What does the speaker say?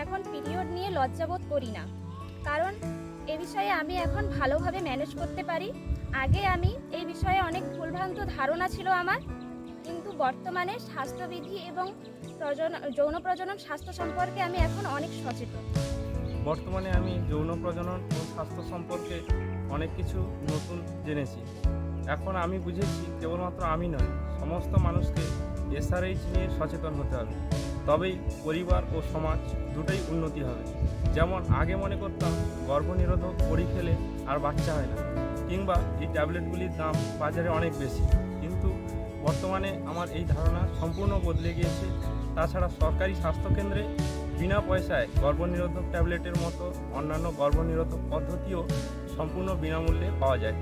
এখন পিরিয়ড নিয়ে লজ্জাবোধ করি না, কারণ এ বিষয়ে আমি এখন ভালোভাবে ম্যানেজ করতে পারি। আগে আমি এই বিষয়ে অনেক ভুলভ্রান্ত ধারণা ছিল আমার, কিন্তু বর্তমানে স্বাস্থ্যবিধি এবং যৌন প্রজনন স্বাস্থ্য সম্পর্কে আমি এখন অনেক সচেতন। বর্তমানে আমি যৌন প্রজনন ও স্বাস্থ্য সম্পর্কে অনেক কিছু নতুন জেনেছি। এখন আমি বুঝেছি কেবলমাত্র আমি নয়, সমস্ত মানুষকে এসআরএইচ নিয়ে সচেতন হতে হবে, তবেই পরিবার ও সমাজ দুটোই উন্নতি হবে। যেমন আগে মনে করতাম গর্ভনিরোধক বড়ি খেলে আর বাচ্চা হয় না, কিংবা এই ট্যাবলেটগুলির দাম বাজারে অনেক বেশি, কিন্তু বর্তমানে আমার এই ধারণা সম্পূর্ণ বদলে গিয়েছে। তাছাড়া সরকারি স্বাস্থ্যকেন্দ্রে বিনা পয়সায় গর্ভনিরোধক ট্যাবলেটের মতো অন্যান্য গর্ভনিরোধক পদ্ধতিও সম্পূর্ণ বিনামূল্যে পাওয়া যায়।